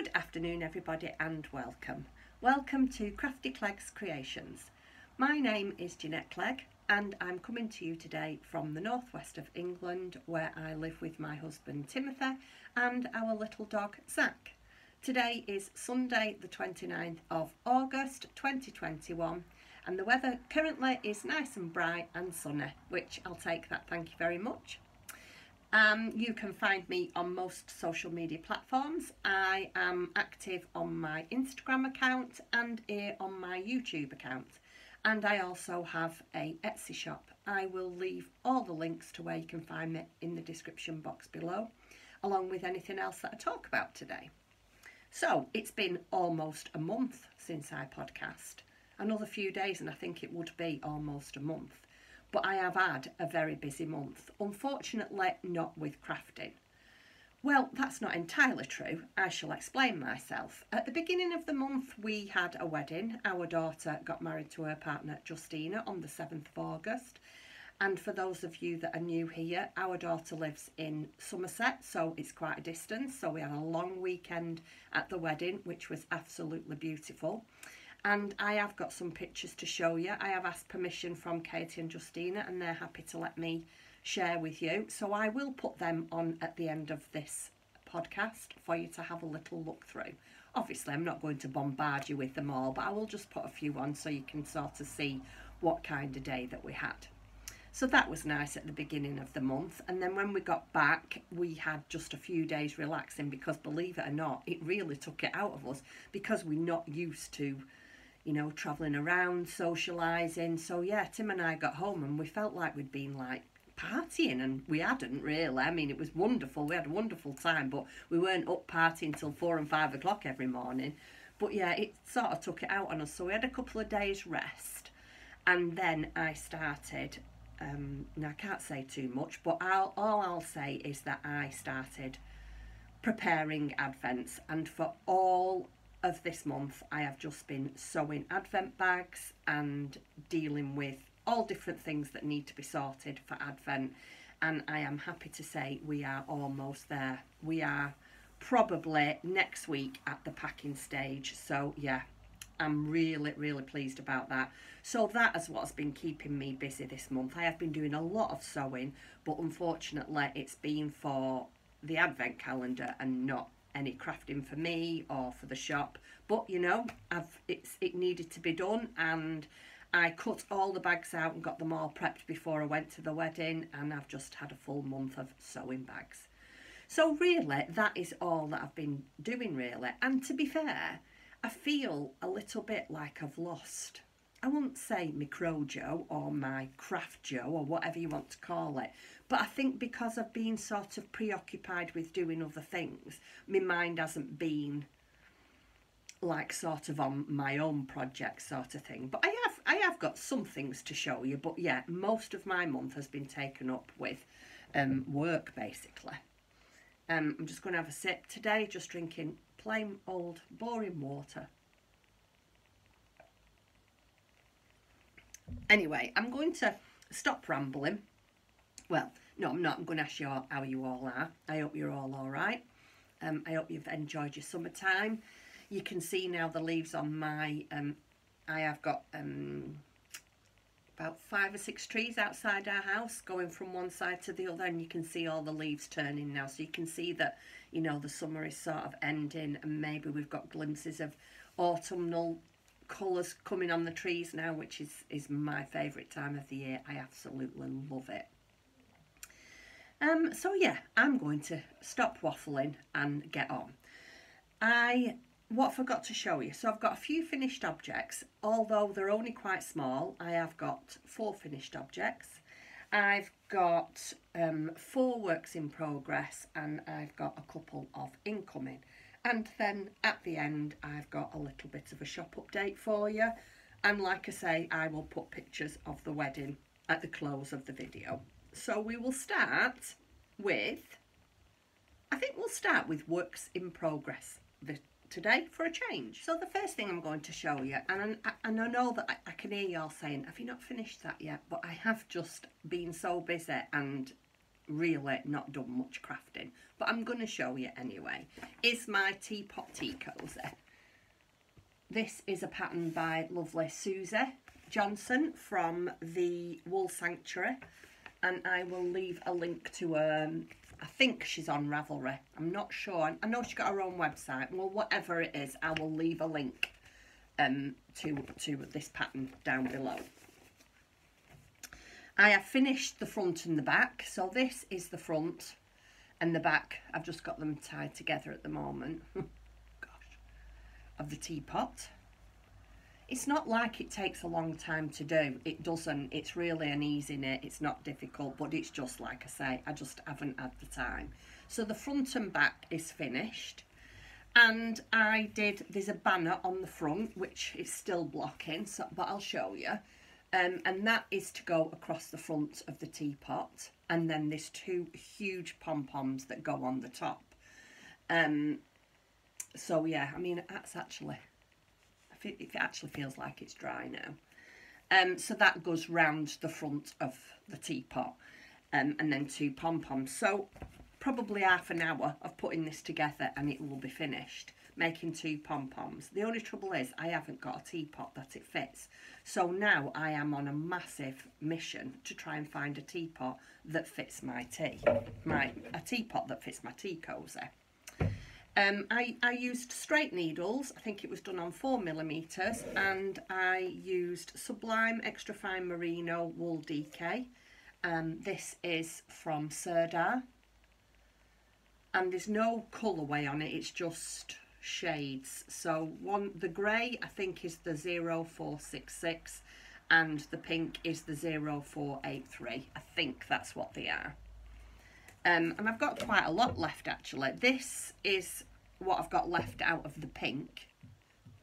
Good afternoon everybody and welcome. Welcome to Crafty Clegg's Creations. My name is Jeanette Clegg and I'm coming to you today from the northwest of England where I live with my husband Timothy and our little dog Zach. Today is Sunday the 29th of August 2021 and the weather currently is nice and bright and sunny, which I'll take that, thank you very much. You can find me on most social media platforms. I am active on my Instagram account and here on my YouTube account, and I also have a Etsy shop. I will leave all the links to where you can find me in the description box below, along with anything else that I talk about today. So it's been almost a month since I podcast. Another few days and I think it would be almost a month. But I have had a very busy month, unfortunately not with crafting. Well, that's not entirely true. I shall explain myself. At the beginning of the month we had a wedding. Our daughter got married to her partner Justina on the 7th of August. And for those of you that are new here, our daughter lives in Somerset, so it's quite a distance. So we had a long weekend at the wedding, which was absolutely beautiful. And I have got some pictures to show you. I have asked permission from Katie and Justina and they're happy to let me share with you. So I will put them on at the end of this podcast for you to have a little look through. Obviously, I'm not going to bombard you with them all, but I will just put a few on so you can sort of see what kind of day that we had. So that was nice at the beginning of the month. And then when we got back, we had just a few days relaxing because, believe it or not, it really took it out of us because we're not used to, you know, travelling around, socialising. So yeah, Tim and I got home and we felt like we'd been like partying, and we hadn't really. I mean, it was wonderful. We had a wonderful time, but we weren't up partying till 4 and 5 o'clock every morning. But yeah, it sort of took it out on us. So we had a couple of days rest and then I started, now I can't say too much, but all I'll say is that I started preparing Advents, and for all of this month I have just been sewing Advent bags and dealing with all different things that need to be sorted for Advent, and I am happy to say we are almost there. We are probably next week at the packing stage, so yeah, I'm really pleased about that. So that is what's been keeping me busy this month. I have been doing a lot of sewing, but unfortunately it's been for the Advent calendar and not any crafting for me or for the shop. But you know, it needed to be done, and I cut all the bags out and got them all prepped before I went to the wedding, and I've just had a full month of sewing bags. So really that is all that I've been doing really. And to be fair, I feel a little bit like I've lost, I wouldn't say my Crojo or my Craft Joe or whatever you want to call it, but I think because I've been sort of preoccupied with doing other things, my mind hasn't been like sort of on my own project sort of thing. But I have got some things to show you, but yeah, most of my month has been taken up with work basically. I'm just going to have a sip today, just drinking plain old boring water. Anyway, I'm going to stop rambling. Well, no, I'm not. I'm going to ask you all how you all are. I hope you're all right. I hope you've enjoyed your summertime. You can see now the leaves on my, I have got about 5 or 6 trees outside our house going from one side to the other, and you can see all the leaves turning now. So you can see that, you know, the summer is sort of ending and maybe we've got glimpses of autumnal colours coming on the trees now, which is my favourite time of the year. I absolutely love it. So yeah, I'm going to stop waffling and get on. What I forgot to show you, so I've got a few finished objects, although they're only quite small. I have got 4 finished objects. I've got 4 works in progress, and I've got a couple of incoming. And then at the end, I've got a little bit of a shop update for you. And like I say, I will put pictures of the wedding at the close of the video. So we will start with, I think we'll start with works in progress today for a change. So the first thing I'm going to show you, and I know that I can hear you all saying, have you not finished that yet? But I have just been so busy and really not done much crafting, but I'm going to show you anyway, is my teapot tea cozy. This is a pattern by lovely Susie Johnson from the Wool Sanctuary, and I will leave a link to I think she's on Ravelry, I'm not sure. I know she's got her own website. Well, whatever it is, I will leave a link to this pattern down below. I have finished the front and the back, so this is the front and the back. I've just got them tied together at the moment. Gosh, of the teapot. It's not like it takes a long time to do. It doesn't. It's really an easy knit. It's not difficult, but it's just like I say, I just haven't had the time. So the front and back is finished. And there's a banner on the front, which is still blocking, so, but I'll show you. And that is to go across the front of the teapot. And then there's two huge pom-poms that go on the top. So yeah, I mean, that's actually, it actually feels like it's dry now. So that goes round the front of the teapot. And then two pom-poms. So probably half an hour of putting this together and it will be finished, making two pom-poms. The only trouble is I haven't got a teapot that it fits. So now I am on a massive mission to try and find a teapot that fits my tea. A teapot that fits my tea cozy. I used straight needles. I think it was done on 4mm, and I used Sublime Extra Fine Merino Wool DK. This is from Sirdar. And there's no colourway on it, it's just shades. So the grey I think is the 0466 and the pink is the 0483. I think that's what they are. And I've got quite a lot left actually. This is what I've got left out of the pink.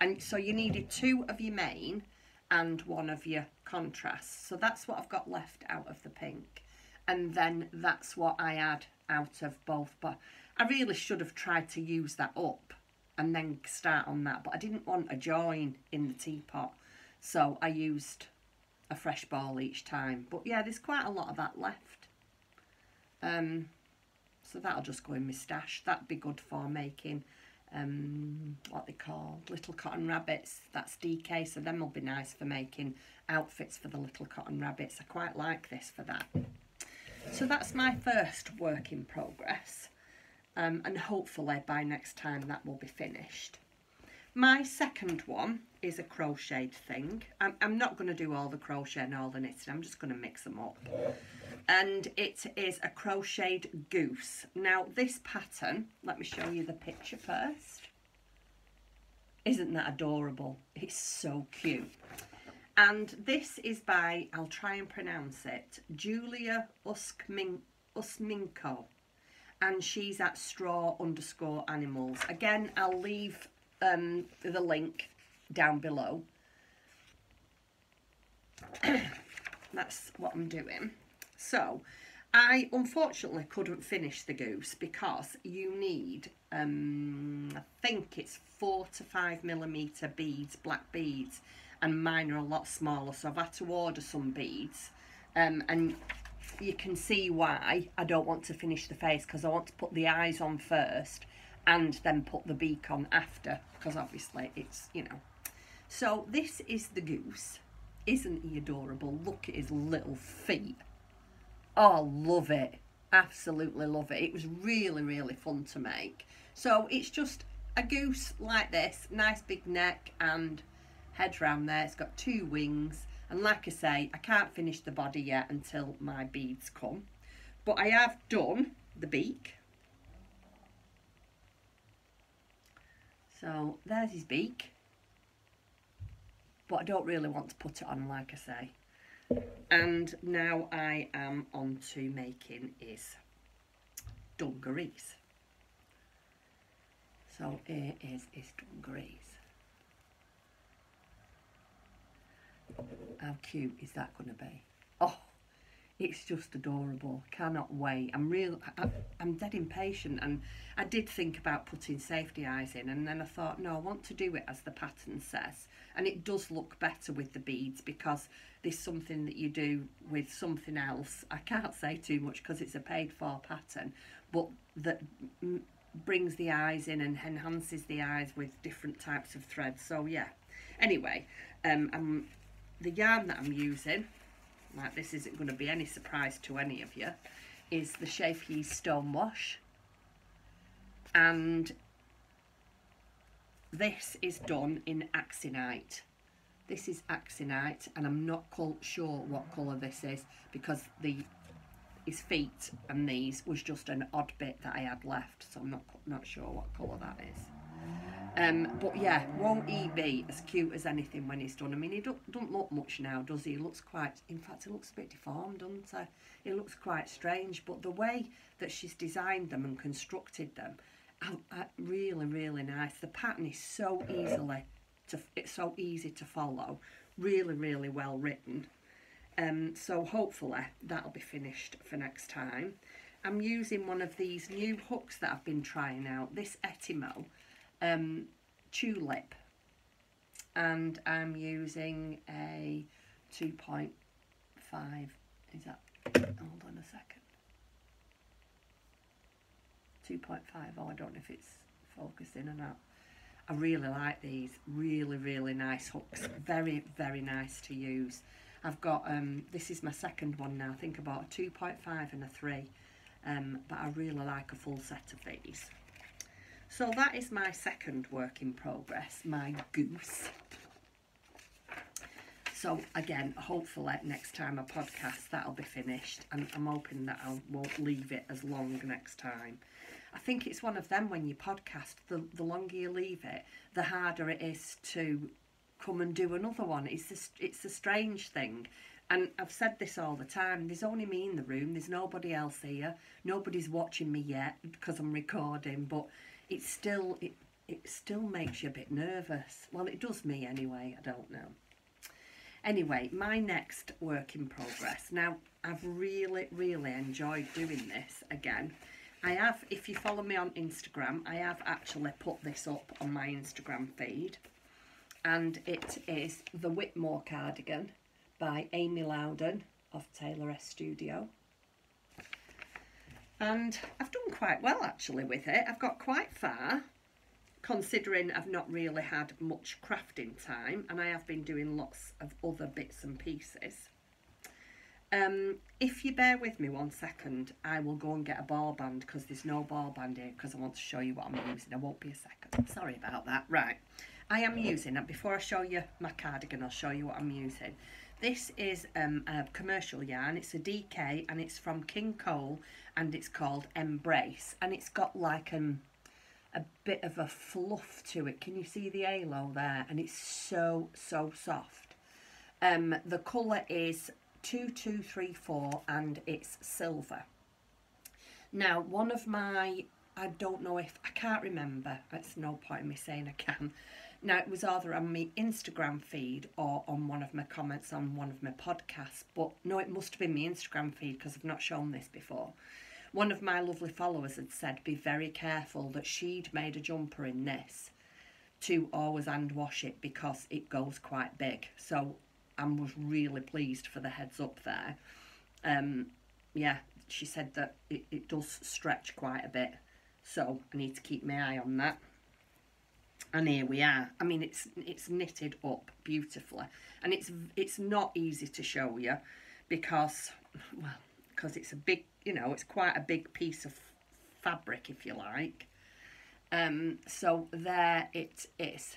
And so you needed 2 of your main and 1 of your contrasts. So that's what I've got left out of the pink. And then that's what I had out of both, but I really should have tried to use that up and then start on that, but I didn't want a join in the teapot, so I used a fresh ball each time. But yeah, there's quite a lot of that left, so that'll just go in my stash. That'd be good for making what they call little cotton rabbits. That's DK, so them will be nice for making outfits for the little cotton rabbits. I quite like this for that. So that's my first work in progress, and hopefully by next time that will be finished. My second one is a crocheted thing. I'm not going to do all the crochet and all the knitting, I'm just going to mix them up. And it is a crocheted goose. Now this pattern, let me show you the picture first. Isn't that adorable? It's so cute. And this is by, I'll try and pronounce it, Julia Usminko. And she's at straw_animals. Again, I'll leave the link down below. That's what I'm doing. So, I unfortunately couldn't finish the goose because you need, I think it's 4 to 5mm beads, black beads. And mine are a lot smaller, so I've had to order some beads, and you can see why I don't want to finish the face, because I want to put the eyes on first and then put the beak on after, because obviously it's, you know. So this is the goose. Isn't he adorable? Look at his little feet. Oh, love it. Absolutely love it. It was really, really fun to make. So it's just a goose like this, nice big neck and head round there. It's got 2 wings, and like I say, I can't finish the body yet until my beads come, but I have done the beak. So there's his beak, but I don't really want to put it on, like I say. And now I am on to making his dungarees. So here is his dungarees. How cute is that going to be? Oh, It's just adorable. Cannot wait. I'm dead impatient, and I did think about putting safety eyes in, and then I thought, no, I want to do it as the pattern says, and it does look better with the beads because there's something that you do with something else. I can't say too much because it's a paid for pattern, but that brings the eyes in and enhances the eyes with different types of threads. So yeah. Anyway, the yarn that I'm using, like this isn't going to be any surprise to any of you, is the Shafi's Stonewash, and this is done in Axinite. This is Axinite, and I'm not sure what colour this is because his feet and these was just an odd bit that I had left, so I'm not sure what colour that is. But yeah, won't he be as cute as anything when he's done? I mean, he don't look much now, does he? He looks quite, in fact, he looks a bit deformed, doesn't he? He looks quite strange, but the way that she's designed them and constructed them, really, really nice. The pattern is so easy to follow, really, really well written. So hopefully that'll be finished for next time. I'm using one of these new hooks that I've been trying out, this Etimo tulip, and I'm using a 2.5, is that, hold on a second, 2.5, oh I don't know if it's focusing or not. I really like these, really, really nice hooks, very, very nice to use. I've got, this is my second one now, I think about a 2.5 and a 3, but I really like a full set of these. So that is my second work in progress, my goose. So again, hopefully next time I podcast that'll be finished, and I'm hoping that I won't leave it as long next time. I think it's one of them when you podcast, the longer you leave it, the harder it is to come and do another one. It's a strange thing. And I've said this all the time, there's only me in the room, there's nobody else here, nobody's watching me yet because I'm recording, but it still makes you a bit nervous. Well, it does me anyway, I don't know. Anyway, my next work in progress. Now, I've really, really enjoyed doing this again. I have, if you follow me on Instagram, I have actually put this up on my Instagram feed. And it is the Whitmore cardigan by Amy Loudon of Taylor S Studio. And I've done quite well actually with it. I've got quite far, considering I've not really had much crafting time, and I have been doing lots of other bits and pieces. If you bear with me 1 second, I will go and get a ball band because there's no ball band here because I want to show you what I'm using. I won't be a second. Sorry about that. Right. I am using, before I show you my cardigan, I'll show you what I'm using. This is a commercial yarn. It's a DK and it's from King Cole and it's called Embrace. And it's got like a bit of a fluff to it. Can you see the halo there? And it's so, so soft. The colour is 2234 and it's silver. Now, one of my, I don't know if, I can't remember. It's no point in me saying I can. Now, it was either on my Instagram feed or on one of my comments on one of my podcasts. But no, it must have been my Instagram feed because I've not shown this before. One of my lovely followers had said, be very careful that she'd made a jumper in this to always hand wash it because it goes quite big. So I was really pleased for the heads up there. Yeah, she said that it does stretch quite a bit. So I need to keep my eye on that. And here we are. I mean, it's knitted up beautifully, and it's not easy to show you because, well, because it's a big, you know, it's quite a big piece of fabric, if you like. So there it is.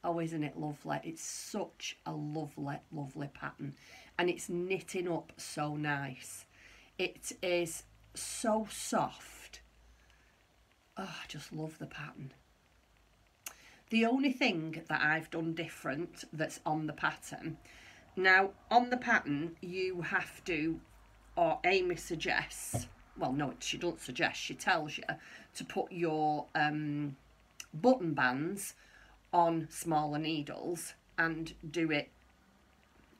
Oh, isn't it lovely? It's such a lovely, lovely pattern, and it's knitting up so nice. It is so soft. Oh, I just love the pattern. The only thing that I've done different that's on the pattern, now on the pattern you have to, or Amy suggests, well no, she doesn't suggest, she tells you to put your button bands on smaller needles and do it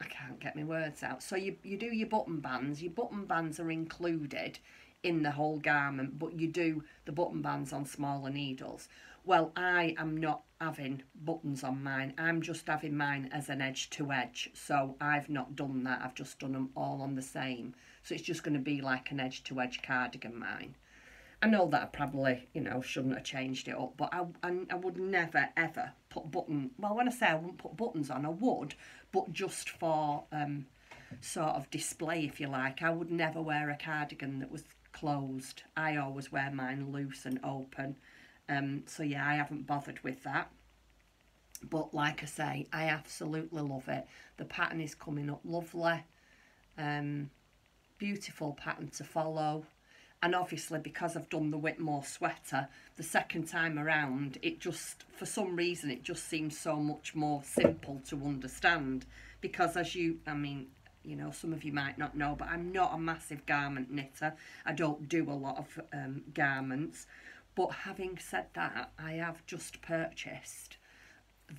I can't get my words out. So you do your button bands. Your button bands are included in the whole garment, but you do the button bands on smaller needles. Well, I am not having buttons on mine. I'm just having mine as an edge to edge. So I've not done that. I've just done them all on the same. So it's just going to be like an edge to edge cardigan, mine. I know that I probably, you know, shouldn't have changed it up, but I would never, ever put well, when I say I wouldn't put buttons on, I would, but just for sort of display, if you like. I would never wear a cardigan that was closed. I always wear mine loose and open. So yeah, I haven't bothered with that. But like I say, I absolutely love it. The pattern is coming up lovely. Beautiful pattern to follow. And obviously, because I've done the Whitmore sweater, the second time around, it just, for some reason, it just seems so much more simple to understand. Because as you, I mean, you know, some of you might not know, but I'm not a massive garment knitter. I don't do a lot of garments. But having said that, I have just purchased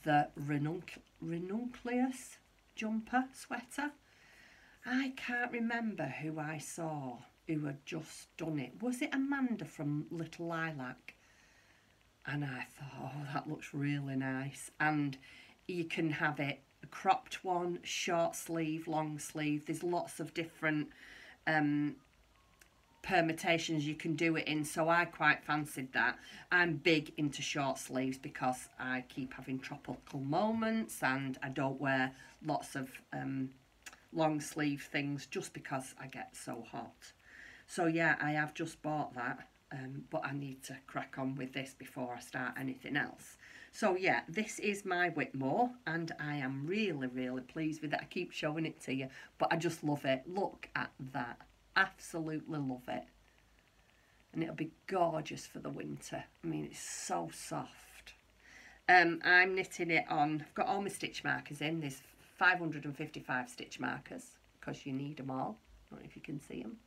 the Ranunculus jumper sweater. I can't remember who I saw who had just done it. Was it Amanda from Little Lilac? And I thought, oh, that looks really nice. And you can have it a cropped one, short sleeve, long sleeve. There's lots of different permutations you can do it in, so I quite fancied that. I'm big into short sleeves because I keep having tropical moments and I don't wear lots of long sleeve things just because I get so hot. So yeah, I have just bought that, but I need to crack on with this before I start anything else. So yeah, this is my Whitmore, and I am really, really pleased with it. I keep showing it to you, but I just love it. Look at that. Absolutely love it. And it'll be gorgeous for the winter. I mean, it's so soft. I'm knitting it on, I've got all my stitch markers in. There's 555 stitch markers, because you need them all. I don't know if you can see them.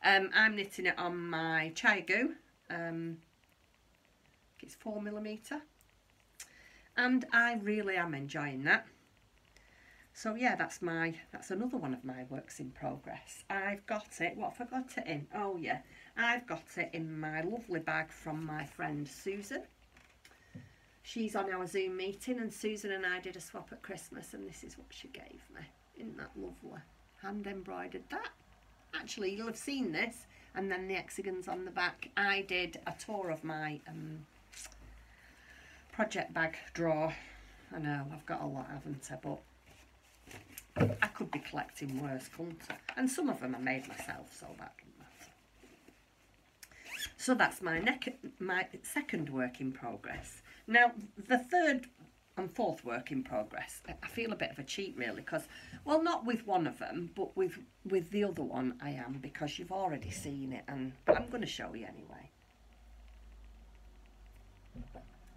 I'm knitting it on my Chiagu. It's 4mm. And I really am enjoying that. So yeah, that's another one of my works in progress. I've got it, what have I got it in? Oh yeah, I've got it in my lovely bag from my friend Susan. She's on our Zoom meeting, and Susan and I did a swap at Christmas, and this is what she gave me. Isn't that lovely? Hand embroidered that. Actually, you'll have seen this, and then the hexagons on the back. I did a tour of my project bag drawer. I know, I've got a lot, haven't I? But I could be collecting worse, couldn't I? And some of them I made myself, so that doesn't matter. So that's my second work in progress. Now, the third and fourth work in progress, I feel a bit of a cheat really, because, well, not with one of them, but with the other one I am, because you've already seen it, but I'm going to show you anyway.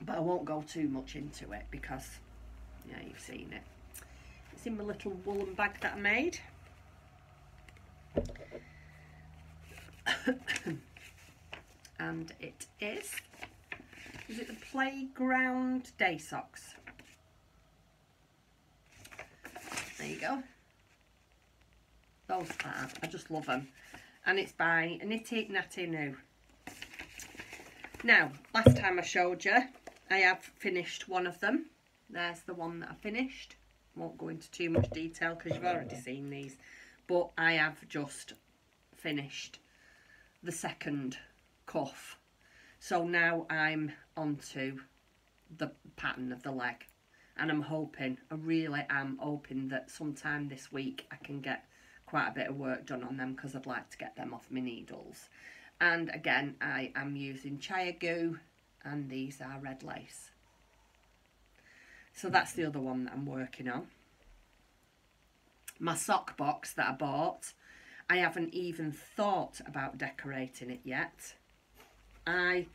But I won't go too much into it because, yeah, you've seen it. It's in my little woolen bag that I made. And it is it the Playground Day Socks? There you go. Those are, I just love them. And it's by Knitty Natty New. Now, last time I showed you, I have finished one of them. There's the one that I finished. Won't go into too much detail because you've already seen these. But I have just finished the second cuff. So now I'm onto the pattern of the leg. And I'm hoping, I really am hoping that sometime this week I can get quite a bit of work done on them, because I'd like to get them off my needles. And again, I am using Chiagu, and these are red lace. So that's the other one that I'm working on. My sock box that I bought, I haven't even thought about decorating it yet. I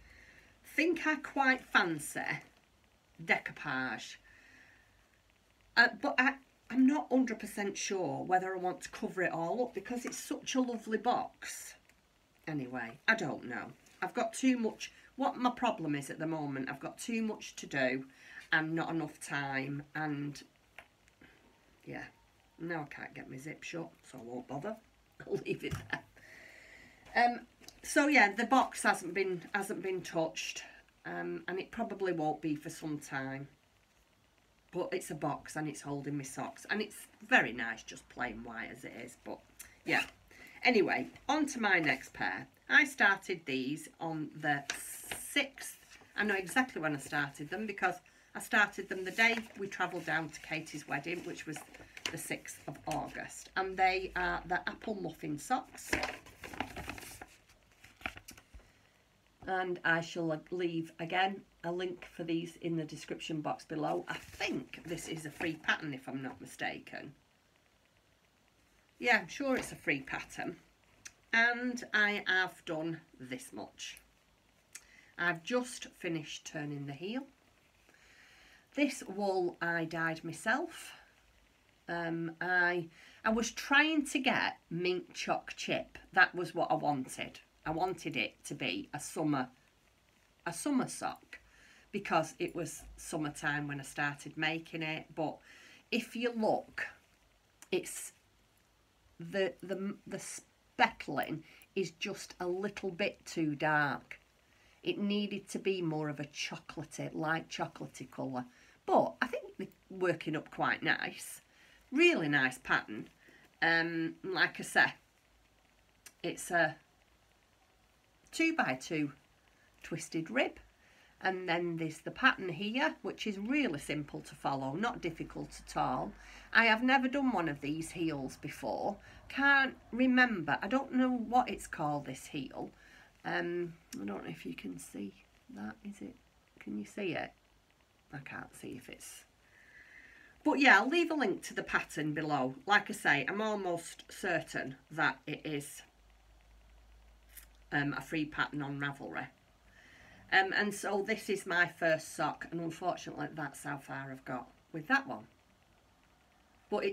think I quite fancy decoupage. But I'm not 100% sure whether I want to cover it all up, because it's such a lovely box. Anyway, I don't know. I've got too much. What my problem is at the moment, I've got too much to do and not enough time, and yeah, Now I can't get my zip shut, so I won't bother. I'll leave it there. So yeah, the box hasn't been touched, and it probably won't be for some time. But it's a box and it's holding my socks, and it's very nice, just plain white as it is. But yeah. Anyway, on to my next pair. I started these on the 6th. I know exactly when I started them because I started them the day we travelled down to Katie's wedding, which was the 6th of August. And they are the apple muffin socks. And I shall leave, again, a link for these in the description box below. I think this is a free pattern, if I'm not mistaken. Yeah, I'm sure it's a free pattern. And I have done this much. I've just finished turning the heel. This wool I dyed myself. I was trying to get mint choc chip. That was what I wanted. I wanted it to be a summer sock because it was summertime when I started making it. But if you look, it's the speckling is just a little bit too dark. It needed to be more of a chocolatey, light chocolatey colour. But I think they're working up quite nice. Really nice pattern. Like I say, it's a 2x2 twisted rib. And then there's the pattern here, which is really simple to follow, not difficult at all. I have never done one of these heels before. Can't remember. I don't know what it's called, this heel. I don't know if you can see that. Is it? Can you see it? I can't see if it's... But yeah, I'll leave a link to the pattern below. Like I say, I'm almost certain that it is a free pattern on Ravelry. And so this is my first sock, and unfortunately that's how far I've got with that one. But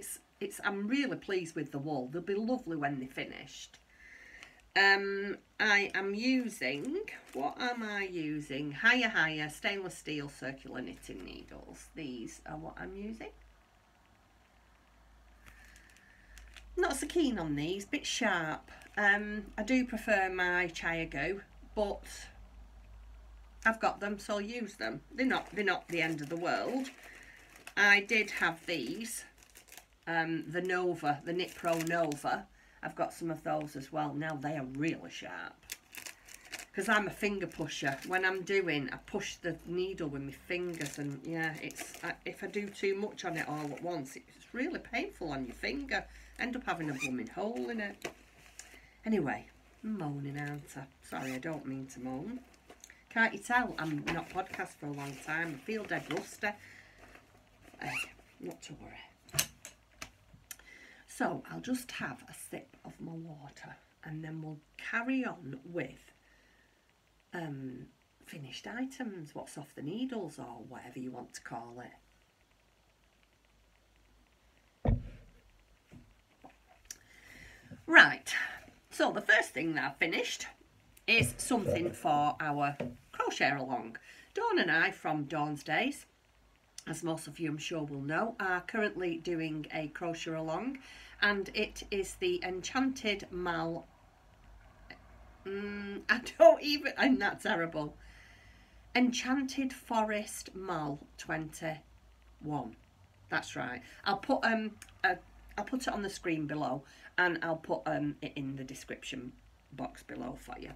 I'm really pleased with the wool. They'll be lovely when they're finished. I am using, what am I using? Higher stainless steel circular knitting needles. These are what I'm using. Not so keen on these, bit sharp. I do prefer my Chiago, but I've got them, so I'll use them. They're not the end of the world. I did have these, the Nova, the Knit Pro Nova. I've got some of those as well. Now they are really sharp. Because I'm a finger pusher. When I'm doing, I push the needle with my fingers, and yeah, if I do too much on it all at once, it's really painful on your finger. End up having a blooming hole in it. Anyway, I'm moaning, aren't I? Sorry, I don't mean to moan. Can't you tell? I'm not podcast for a long time. I feel dead rusty. Not to worry. So I'll just have a sip of my water, and then we'll carry on with finished items, what's off the needles, or whatever you want to call it. Right, so the first thing that I've finished is something for our crochet along. Dawn and I from Dawn's Days, as most of you I'm sure will know, are currently doing a crochet along, and it is the Enchanted Mal. I'm not terrible. Enchanted Forest Mal 21. That's right. I'll put it on the screen below, and I'll put it in the description box below for you.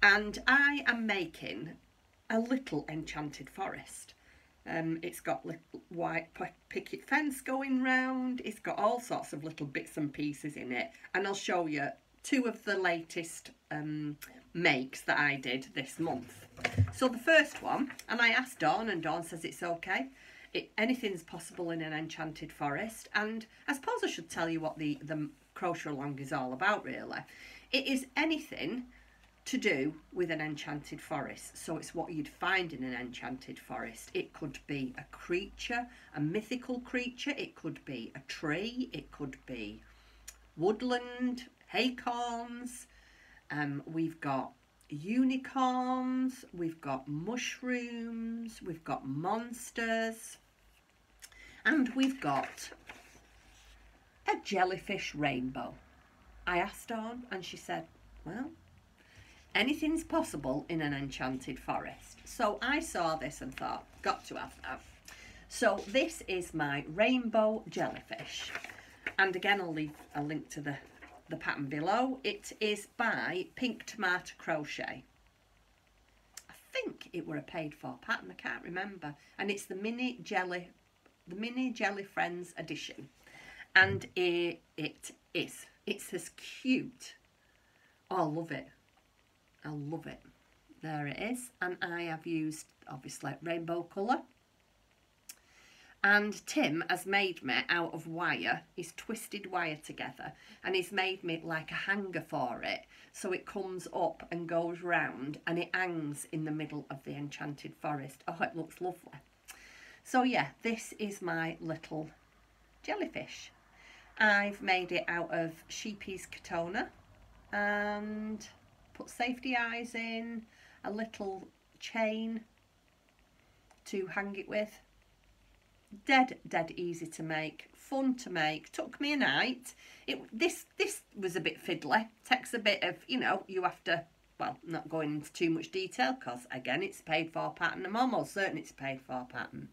And I am making a little enchanted forest. It's got little white picket fence going round. It's got all sorts of little bits and pieces in it, and I'll show you two of the latest makes that I did this month. So the first one, and I asked Dawn, and Dawn says it's okay. Anything's possible in an enchanted forest, and I suppose I should tell you what the crochet along is all about, really. It is anything to do with an enchanted forest. So it's what you'd find in an enchanted forest. It could be a creature, a mythical creature. It could be a tree. It could be woodland, acorns. We've got unicorns. We've got mushrooms. We've got monsters. And we've got a jellyfish rainbow? I asked Dawn, and she said, well, anything's possible in an enchanted forest. So I saw this and thought, got to have that. So this is my rainbow jellyfish. And again, I'll leave a link to the pattern below. It is by Pink Tomato Crochet. I think it were a paid for pattern, I can't remember. And it's the Mini Jelly Friends edition. And it is. It's as cute. Oh, I love it. I love it. There it is. And I have used, obviously, rainbow colour. And Tim has made me out of wire. He's twisted wire together. And he's made me like a hanger for it. So it comes up and goes round. And it hangs in the middle of the enchanted forest. Oh, it looks lovely. So yeah, this is my little jellyfish. I've made it out of sheepy's Katona. And put safety eyes in, a little chain to hang it with. Dead easy to make, fun to make, took me a night. This was a bit fiddly, takes a bit of, you know, you have to, well, not going into too much detail because again it's paid for pattern. I'm almost certain it's paid for pattern.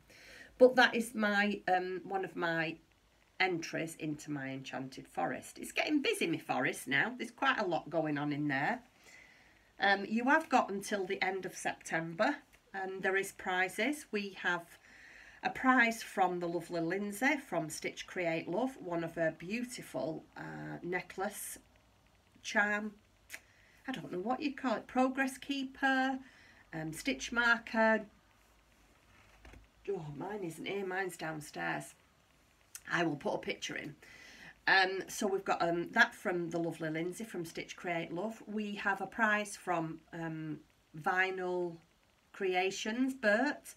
But that is my one of my entries into my enchanted forest. It's getting busy, my forest now. There's quite a lot going on in there. You have got until the end of September, and there is prizes. We have a prize from the lovely Lindsay from Stitch Create Love, one of her beautiful necklace charm. I don't know what you call it, progress keeper, stitch marker. Oh, mine isn't here, mine's downstairs. I will put a picture in. So we've got that from the lovely Lindsay from Stitch Create Love. We have a prize from Vinyl Creations, Bert.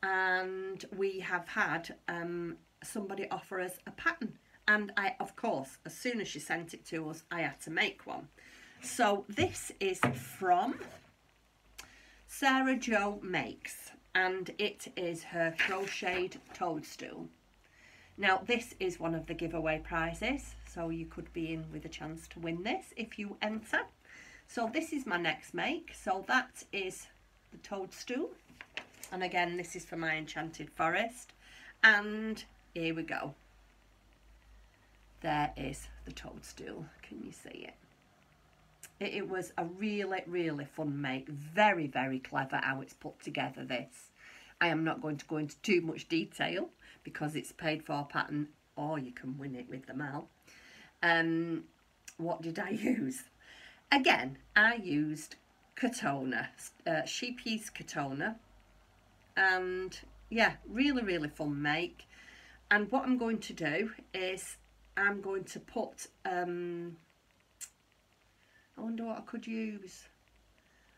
And we have had somebody offer us a pattern. And I, of course, as soon as she sent it to us, I had to make one. So this is from Sarah Jo Makes. And it is her crocheted toadstool. Now, this is one of the giveaway prizes, so you could be in with a chance to win this if you enter. So this is my next make. So that is the toadstool. And again, this is for my enchanted forest. And here we go. There is the toadstool. Can you see it? It was a really fun make. Very clever how it's put together, this. I am not going to go into too much detail because it's paid for pattern, or you can win it with the mal. What did I use? Again, I used Katona, sheepy's Katona. And yeah, really fun make. And what I'm going to do is I'm going to put, I wonder what I could use.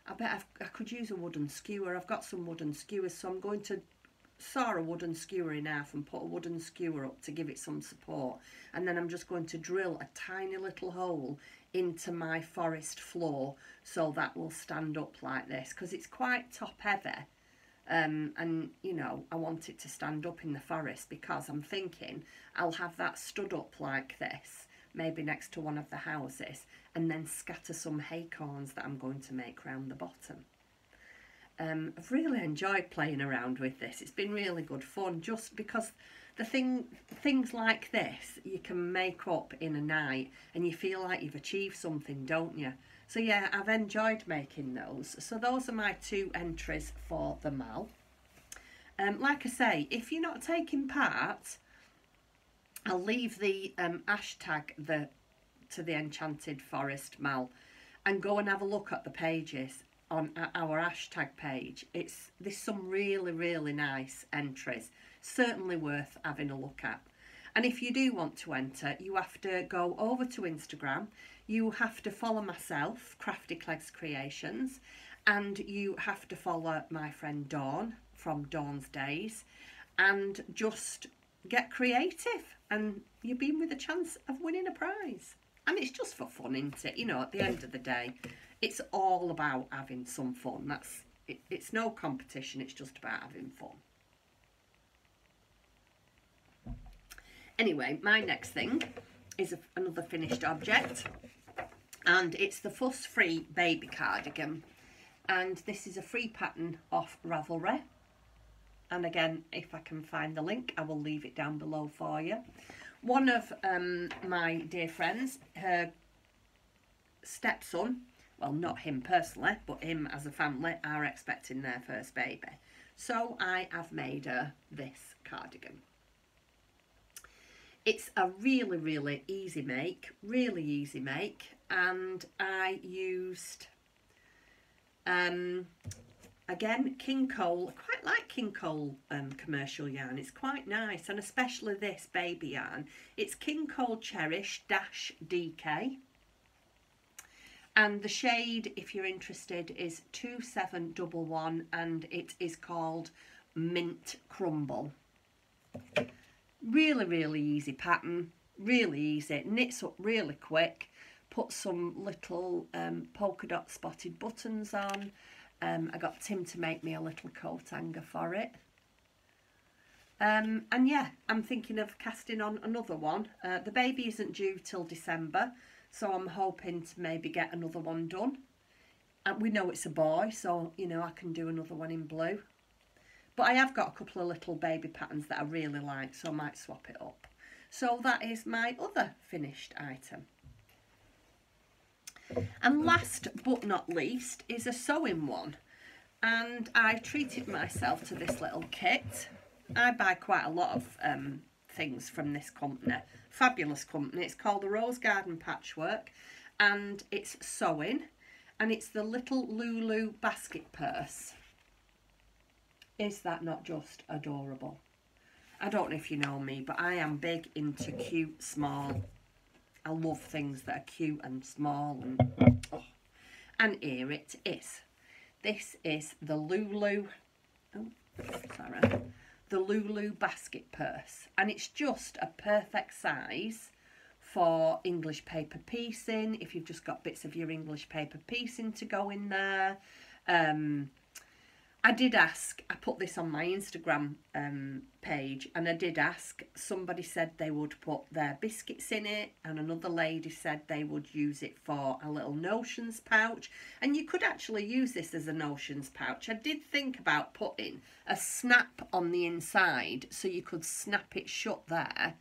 I bet I could use a wooden skewer. I've got some wooden skewers, so I'm going to saw a wooden skewer in half and put a wooden skewer up to give it some support. And then I'm just going to drill a tiny little hole into my forest floor so that will stand up like this, because it's quite top heavy. And you know, I want it to stand up in the forest, because I'm thinking I'll have that stood up like this, maybe next to one of the houses, and then scatter some acorns that I'm going to make round the bottom. I've really enjoyed playing around with this. It's been really good fun, just because things like this you can make up in a night and you feel like you've achieved something, don't you? So yeah, I've enjoyed making those. So those are my two entries for the mal. Like I say, if you're not taking part, I'll leave the hashtag to the Enchanted Forest mal, and go and have a look at the pages on our hashtag page. There's some really nice entries, certainly worth having a look at. And if you do want to enter, you have to go over to Instagram. You have to follow myself, Crafty Clegs Creations, and you have to follow my friend Dawn from Dawn's Days, and just get creative, and you'll be in with a chance of winning a prize. And it's just for fun, isn't it? You know, at the end of the day, it's all about having some fun. It's no competition, it's just about having fun. Anyway, my next thing is another finished object, and it's the fuss-free baby cardigan, and this is a free pattern off Ravelry. And again, if I can find the link, I will leave it down below for you. One of my dear friends, her stepson, well, not him personally, but him as a family, are expecting their first baby. So I have made her this cardigan. It's a really, really easy make, and I used, again, King Cole. I quite like King Cole commercial yarn. It's quite nice, and especially this baby yarn. It's King Cole Cherish -DK. And the shade, if you're interested, is 2711, and it is called Mint Crumble. Really, really easy pattern, really easy. It knits up really quick. Put some little polka dot spotted buttons on. I got Tim to make me a little coat hanger for it. And yeah, I'm thinking of casting on another one. The baby isn't due till December, so I'm hoping to maybe get another one done. And we know it's a boy, so, you know, I can do another one in blue. But I have got a couple of little baby patterns that I really like, so I might swap it up. So that is my other finished item. And last but not least is a sewing one. And I treated myself to this little kit. I buy quite a lot of things from this company. Fabulous company. It's called the Rose Garden Patchwork, and it's sewing, and it's the little Lulu basket purse. Is that not just adorable? I don't know if you know me, but I am big into cute, small. I love things that are cute and small, and oh. And here it is. This is the Lulu, the Lulu basket purse, and it's just a perfect size for English paper piecing, if you've just got bits of your English paper piecing to go in there. I did ask, I put this on my Instagram page, and I did ask, somebody said they would put their biscuits in it, and another lady said they would use it for a little notions pouch, and you could actually use this as a notions pouch. I did think about putting a snap on the inside so you could snap it shut there,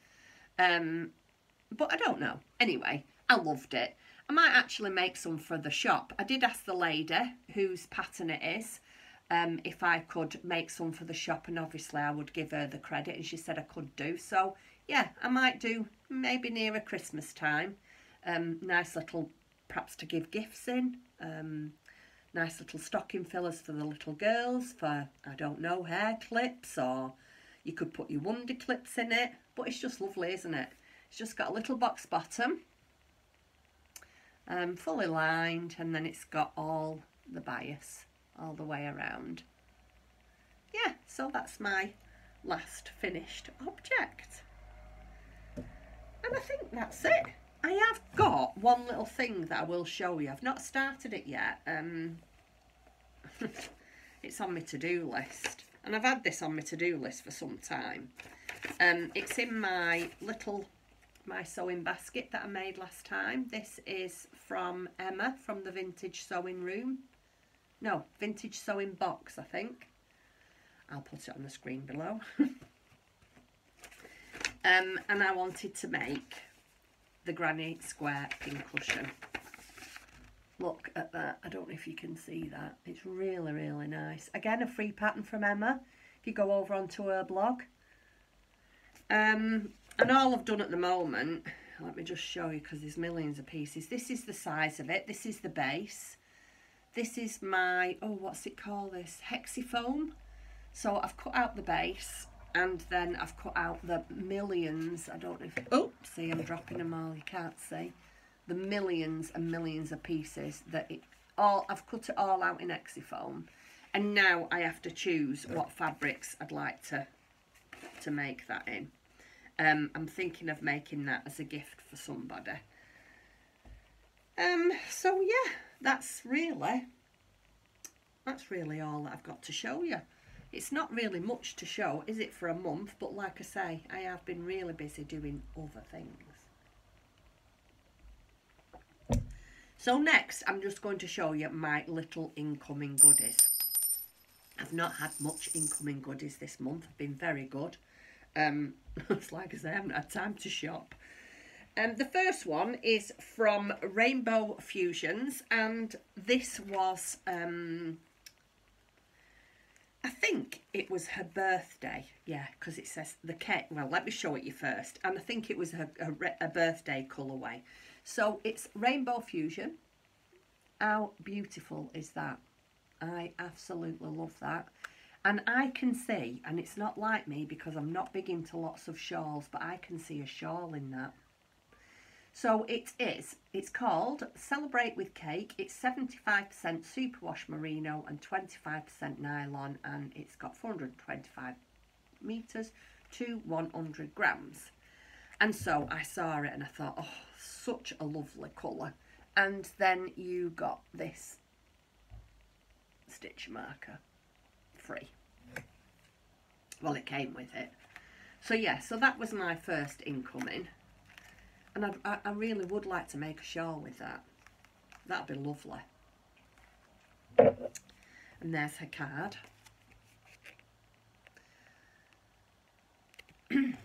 but I don't know. Anyway, I loved it. I might actually make some for the shop. I did ask the lady whose pattern it is, if I could make some for the shop, and obviously I would give her the credit, and she said I could do. So yeah, I might do maybe nearer Christmas time. Nice little, perhaps to give gifts in. Nice little stocking fillers for the little girls, for, I don't know, hair clips, or you could put your wonder clips in it. But it's just lovely, isn't it? It's just got a little box bottom, fully lined, and then it's got all the bias all the way around. Yeah, so that's my last finished object. And I think that's it. I have got one little thing that I will show you. I've not started it yet. It's on my to-do list. And I've had this on my to-do list for some time. It's in my sewing basket that I made last time. This is from Emma from the Vintage Sewing Room. No, Vintage Sewing Box, I think. I'll put it on the screen below. And I wanted to make the granny square pincushion. Look at that. I don't know if you can see that. It's really, really nice. Again, a free pattern from Emma, if you go over onto her blog. And all I've done at the moment, let me just show you because there's millions of pieces. This is the size of it. This is the base. This is my, oh, what's it called this? Hexifoam. So I've cut out the base, and then I've cut out the millions. I don't know if, oh, see, I'm dropping them all, you can't see. The millions and millions of pieces that it all, I've cut it all out in Hexifoam. And now I have to choose what fabrics I'd like to make that in. I'm thinking of making that as a gift for somebody. So yeah, that's really all that I've got to show you. It's not really much to show, is it, for a month? But like I say, I have been really busy doing other things. So next, I'm just going to show you my little incoming goodies. I've not had much incoming goodies this month. I've been very good. It's like I say, I haven't had time to shop. The first one is from Rainbow Fusions, and this was, I think it was her birthday. Yeah, because it says the cake. Well, let me show it you first. And I think it was a birthday colourway. So it's Rainbow Fusion. How beautiful is that? I absolutely love that. And I can see, and it's not like me because I'm not big into lots of shawls, but I can see a shawl in that. So it's called Celebrate with Cake. It's 75% superwash merino and 25% nylon, and it's got 425 metres to 100 grams. And so I saw it and I thought, oh, such a lovely colour. And then you got this stitch marker free. Well, it came with it. So yeah, so that was my first incoming. And I really would like to make a shawl with that. That'd be lovely. And there's her card.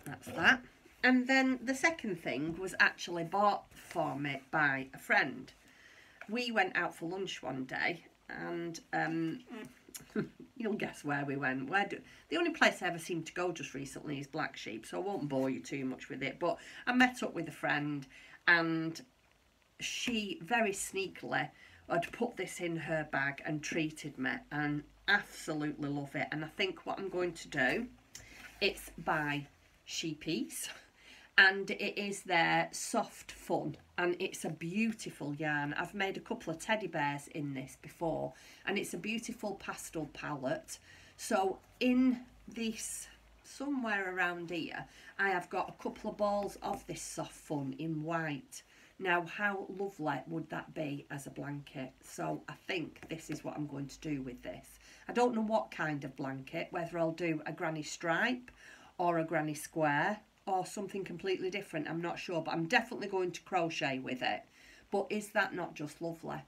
That's that. And then the second thing was actually bought for me by a friend. We went out for lunch one day, and you'll guess where we went. The only place I ever seem to go just recently is Black Sheep, so I won't bore you too much with it. But I met up with a friend, and she very sneakily had put this in her bag and treated me, and absolutely love it. And I think what I'm going to do, it's by Sheepies, and it is their Soft Fun, and it's a beautiful yarn. I've made a couple of teddy bears in this before, and it's a beautiful pastel palette. So in this, somewhere around here, I have got a couple of balls of this Soft Fun in white. Now, how lovely would that be as a blanket? So I think this is what I'm going to do with this. I don't know what kind of blanket, whether I'll do a granny stripe or a granny square or something completely different. I'm not sure, but I'm definitely going to crochet with it. But is that not just lovely?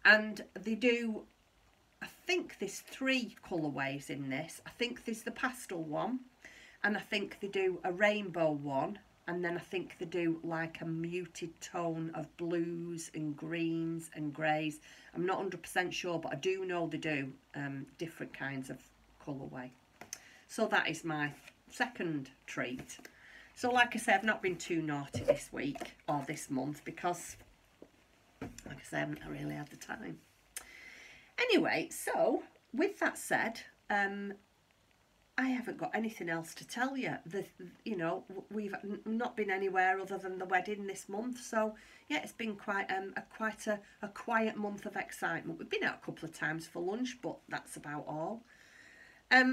And they do, I think there's 3 colourways in this. I think there's the pastel one, and I think they do a rainbow one, and then I think they do like a muted tone of blues and greens and greys. I'm not 100% sure, but I do know they do different kinds of colourway. So that is my second treat. So like I say, I've not been too naughty this week or this month because, like I say, I haven't really had the time. Anyway, so with that said, I haven't got anything else to tell you. You know, we've not been anywhere other than the wedding this month. So yeah, it's been quite a quiet month of excitement. We've been out a couple of times for lunch, but that's about all.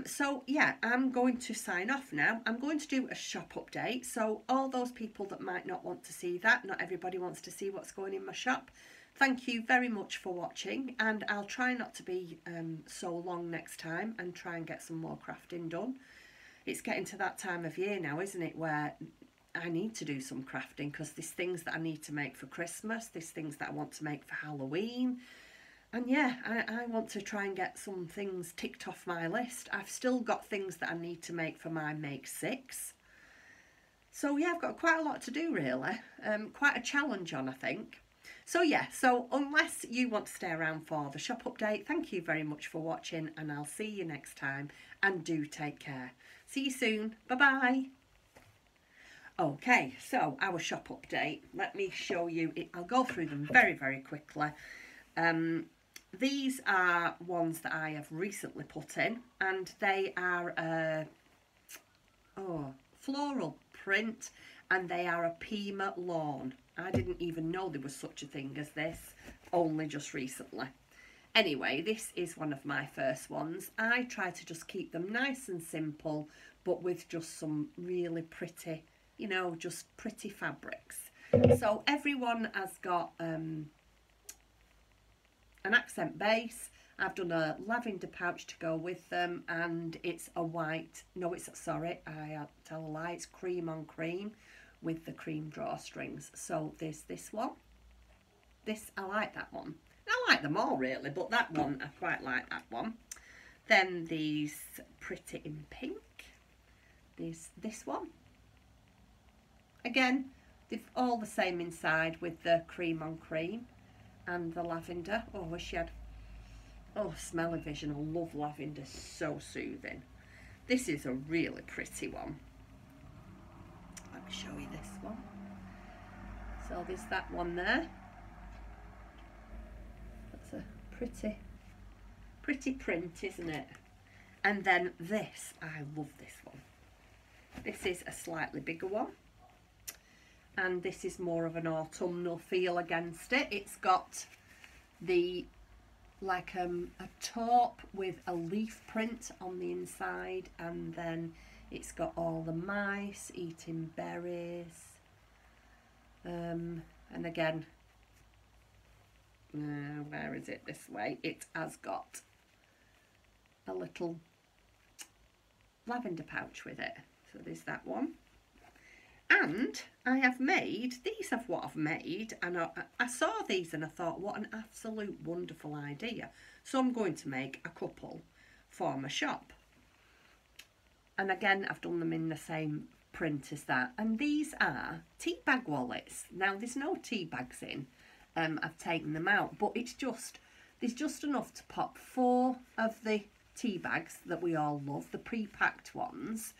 So yeah, I'm going to sign off now. I'm going to do a shop update. So all those people that might not want to see that, not everybody wants to see what's going in my shop. Thank you very much for watching, and I'll try not to be so long next time and try and get some more crafting done. It's getting to that time of year now, isn't it, where I need to do some crafting because there's things that I need to make for Christmas, there's things that I want to make for Halloween. And yeah, I want to try and get some things ticked off my list. I've still got things that I need to make for my Make 6. So yeah, I've got quite a lot to do really. Quite a challenge on, I think. So yeah, so unless you want to stay around for the shop update, thank you very much for watching, and I'll see you next time, and do take care. See you soon. Bye-bye. Okay, so our shop update. Let me show you it. I'll go through them very, very quickly. These are ones that I have recently put in, and they are floral print, and they are a Pima lawn. I didn't even know there was such a thing as this, only just recently. Anyway, this is one of my first ones. I try to just keep them nice and simple, but with just some really pretty, you know, just pretty fabrics. So everyone has got an accent base. I've done a lavender pouch to go with them, and it's a white, no, it's, sorry, I tell a lie, it's cream on cream with the cream drawstrings. So there's this one, this, I like that one. I like them all really, but that one, I quite like that one. Then these Pretty in Pink. This one. Again, they're all the same inside with the cream on cream and the lavender. Oh, I wish you had, oh, smell-o-vision. I love lavender, so soothing. This is a really pretty one. Let me show you this one. So there's that one there. That's a pretty print, isn't it? And then this, I love this one. This is a slightly bigger one. And this is more of an autumnal feel against it. It's got the, like a taupe with a leaf print on the inside, and then it's got all the mice eating berries. And again, where is it? This way. It has got a little lavender pouch with it. So there's that one. And I have made, these are what I've made, and I saw these and I thought, what an absolute wonderful idea. So I'm going to make a couple for my shop. And again, I've done them in the same print as that. And these are tea bag wallets. Now, there's no tea bags in. I've taken them out, but it's just, there's just enough to pop 4 of the tea bags that we all love, the pre-packed ones.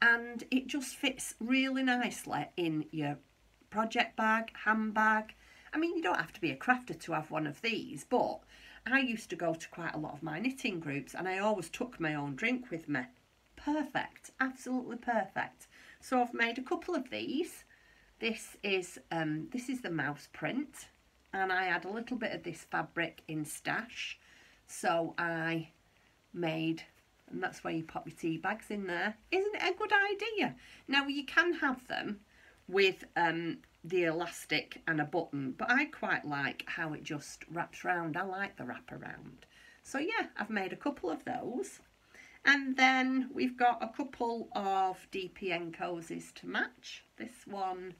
And it just fits really nicely in your project bag, handbag. I mean, you don't have to be a crafter to have one of these, but I used to go to quite a lot of my knitting groups and I always took my own drink with me. Perfect, absolutely perfect. So I've made a couple of these. This is the mouse print, and I had a little bit of this fabric in stash. So I made, and that's where you pop your tea bags in there. Isn't it a good idea? Now, you can have them with the elastic and a button, but I quite like how it just wraps around. I like the wrap around. So yeah, I've made a couple of those. And then we've got a couple of DPN cozies to match. This one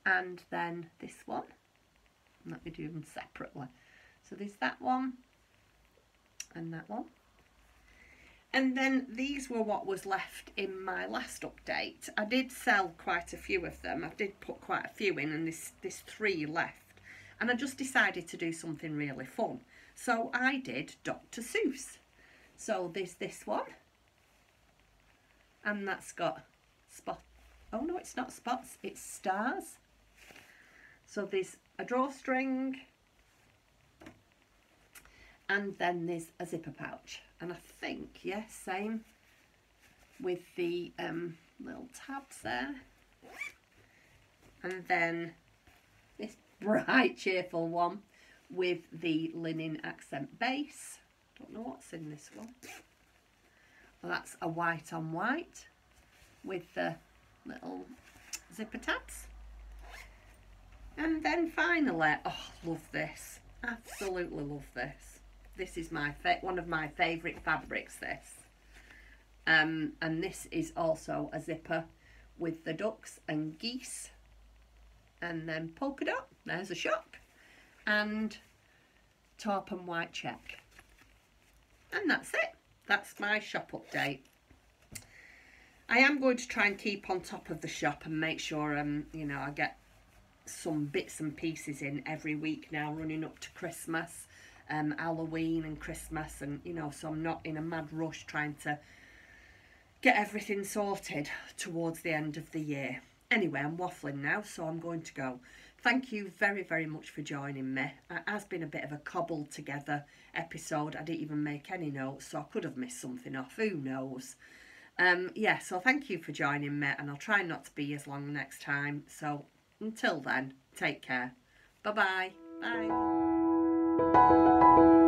and then this one. Let me do them separately. So there's that one and that one. And then these were what was left in my last update. I did sell quite a few of them. I did put quite a few in, and there's 3 left. And I just decided to do something really fun. So I did Dr. Seuss. So there's this one. And that's got spot. Oh no, it's not spots, it's stars. So there's a drawstring. And then there's a zipper pouch. And I think, yes, same with the little tabs there. And then this bright, cheerful one with the linen accent base. Don't know what's in this one. Well, that's a white on white with the little zipper tabs. And then finally, oh, love this. Absolutely love this. This is my one of my favourite fabrics, this. And this is also a zipper with the ducks and geese. And then polka dot, there's a shock. And taupe and white check. And that's it. That's my shop update. I am going to try and keep on top of the shop and make sure, you know, I get some bits and pieces in every week now, running up to Christmas, Halloween and Christmas, and you know, so I'm not in a mad rush trying to get everything sorted towards the end of the year. Anyway, I'm waffling now, so I'm going to go. Thank you very, very much for joining me. It has been a bit of a cobbled together episode. I didn't even make any notes, so I could have missed something off. Who knows? Yeah, so thank you for joining me, and I'll try not to be as long next time. So until then, take care. Bye-bye. Bye.